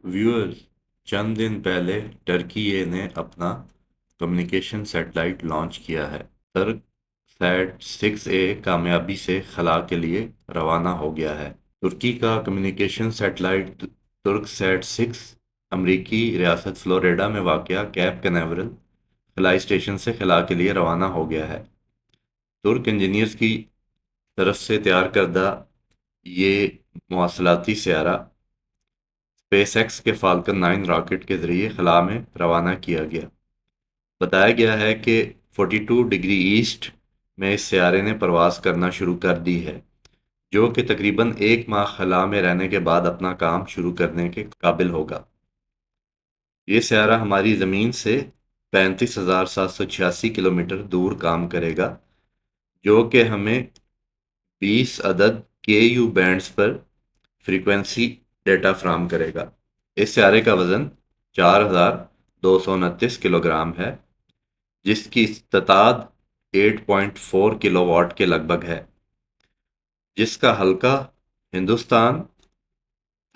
Viewers, चंद दिन पहले Turkey ने अपना कम्युनिकेशन सैटेलाइट लॉन्च किया है। तर्क सैट 6A कामयाबी से खला के लिए रवाना हो गया है। तुर्की का कम्युनिकेशन सैटेलाइट तुर्क सैट 6 अमरीकी रियासत फ्लोरिडा में वाक़या कैप कैनावरल खलाई स्टेशन से खला के लिए रवाना हो गया है। तुर्क इंजीनियर्स की तरफ से तैयार करदा ये मवासलाती सैयारा स्पेस एक्स के फाल्कन 9 रॉकेट के जरिए खला में रवाना किया गया। बताया गया है कि 42 डिग्री ईस्ट में इस सैयारे ने परवास करना शुरू कर दी है, जो कि तकरीबन एक माह खला में रहने के बाद अपना काम शुरू करने के काबिल होगा। ये सैयारा हमारी ज़मीन से 35,786 किलोमीटर दूर काम करेगा, जो कि हमें 20 अदद केयू बैंड्स पर फ्रीक्वेंसी डेटा फ्राहम करेगा। इस सैयारे का वज़न 4,229 किलोग्राम है, जिसकी इस्तादाद 8.4 किलोवाट के लगभग है, जिसका हल्का हिंदुस्तान,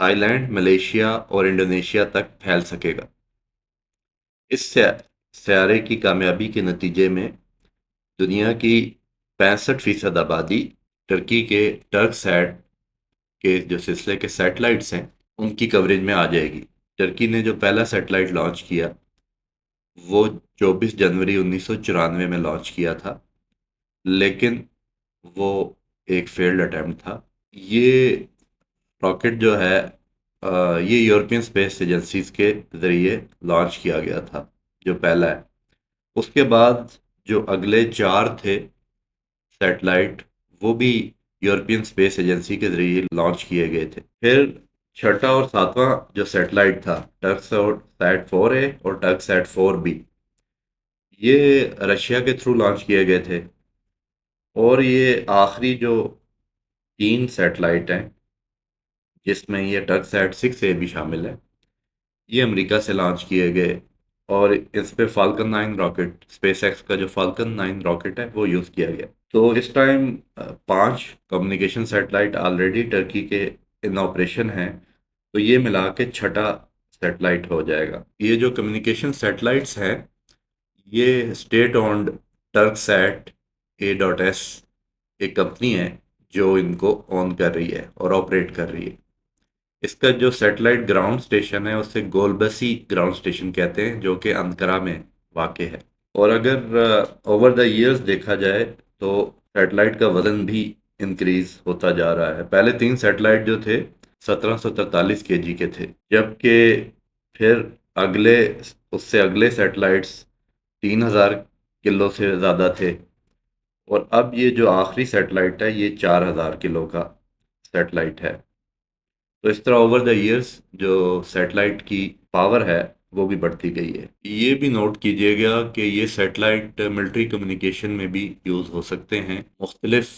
थाईलैंड, मलेशिया और इंडोनेशिया तक फैल सकेगा। इस सैयारे की कामयाबी के नतीजे में दुनिया की 65% आबादी टर्की के टर्क सैट के जो सिलसिले के सैटेलाइट्स हैं उनकी कवरेज में आ जाएगी। टर्की ने जो पहला सैटेलाइट लॉन्च किया वो 24 जनवरी 1994 में लॉन्च किया था, लेकिन वो एक फेल्ड अटैम्प्ट था। ये रॉकेट जो है ये यूरोपियन स्पेस एजेंसीज के ज़रिए लॉन्च किया गया था, जो पहला है। उसके बाद जो अगले चार थे सैटेलाइट, वो भी यूरोपियन स्पेस एजेंसी के ज़रिए लॉन्च किए गए थे। फिर छठा और सातवां जो सैटेलाइट था, टर्कसैट 4A और टर्कसैट 4B, ये रशिया के थ्रू लॉन्च किए गए थे। और ये आखिरी जो तीन सैटेलाइट हैं, जिसमें ये टर्कसैट 6A भी शामिल है, ये अमेरिका से लॉन्च किए गए और इस पे फाल्कन 9 रॉकेट, स्पेस एक्स का जो फाल्कन 9 रॉकेट है वो यूज़ किया गया। तो इस time 5 communication satellite already Turkey के इन ऑपरेशन हैं, तो ये मिला के छठा सैटेलाइट हो जाएगा। ये जो कम्युनिकेशन सैटेलाइट्स हैं, ये स्टेट ओन्ड टर्कसैट A.S एक कंपनी है जो इनको ऑन कर रही है और ऑपरेट कर रही है। इसका जो सैटेलाइट ग्राउंड स्टेशन है उसे गोलबसी ग्राउंड स्टेशन कहते हैं, जो कि अंकारा में वाक़ है। और अगर ओवर द इयर्स देखा जाए तो सैटेलाइट का वज़न भी इंक्रीज होता जा रहा है। पहले तीन सैटेलाइट जो थे 1743 केजी के थे, जबकि फिर अगले उससे अगले सैटेलाइट्स 3,000 किलो से ज़्यादा थे, और अब ये जो आखिरी सैटेलाइट है ये 4,000 किलो का सैटेलाइट है। तो इस तरह ओवर द इयर्स जो सैटेलाइट की पावर है वो भी बढ़ती गई है। ये भी नोट कीजिएगा कि ये सैटेलाइट मिलिट्री कम्युनिकेशन में भी यूज़ हो सकते हैं। मुख्तलिफ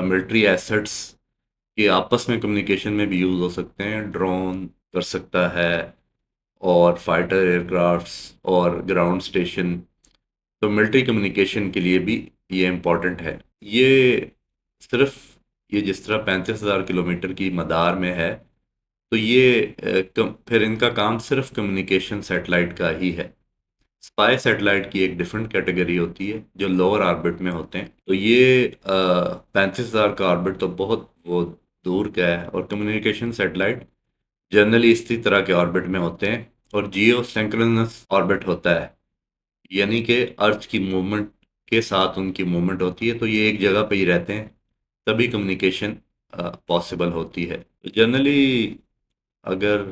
मिलिट्री एसेट्स के आपस में कम्युनिकेशन में भी यूज़ हो सकते हैं। ड्रोन कर सकता है, और फाइटर एयरक्राफ्ट्स और ग्राउंड स्टेशन। तो मिलिट्री कम्युनिकेशन के लिए भी ये इम्पोर्टेंट है। ये सिर्फ ये जिस तरह 35,000 किलोमीटर की मदार में है, तो ये फिर इनका काम सिर्फ कम्युनिकेशन सैटेलाइट का ही है। स्पाई सैटेलाइट की एक डिफरेंट कैटेगरी होती है जो लोअर ऑर्बिट में होते हैं। तो ये 35,000 का ऑर्बिट तो बहुत वो दूर का है, और कम्युनिकेशन सैटेलाइट जनरली इसी तरह के ऑर्बिट में होते हैं, और जियो सिंक्रोनस ऑर्बिट होता है, यानी कि अर्थ की मूवमेंट के साथ उनकी मूवमेंट होती है, तो ये एक जगह पे ही रहते हैं, तभी कम्युनिकेशन पॉसिबल होती है। जनरली अगर,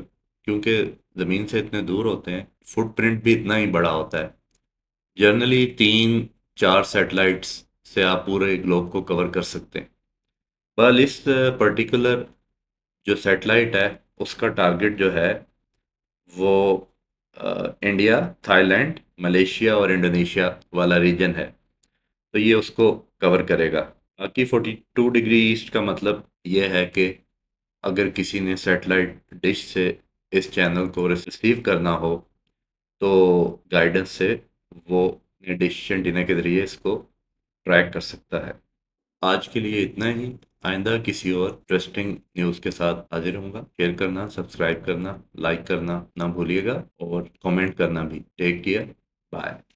क्योंकि ज़मीन से इतने दूर होते हैं, फुटप्रिंट भी इतना ही बड़ा होता है। जनरली 3-4 सैटेलाइट्स से आप पूरे ग्लोब को कवर कर सकते हैं। बल इस पर्टिकुलर जो सैटेलाइट है उसका टारगेट जो है वो इंडिया, थाईलैंड, मलेशिया और इंडोनेशिया वाला रीजन है, तो ये उसको कवर करेगा। बाकी 42 डिग्री ईस्ट का मतलब ये है कि अगर किसी ने सैटेलाइट डिश से इस चैनल को रिसीव करना हो, तो गाइडेंस से वो डिश एंटीना के ज़रिए इसको ट्रैक कर सकता है। आज के लिए इतना ही। آئندہ کسی اور انٹرسٹنگ نیوز کے ساتھ حاضر ہوں گا. شیئر کرنا، سبسکرائب کرنا، لائک کرنا نہ بھولیے گا اور کامنٹ کرنا بھی. Take care. بائے.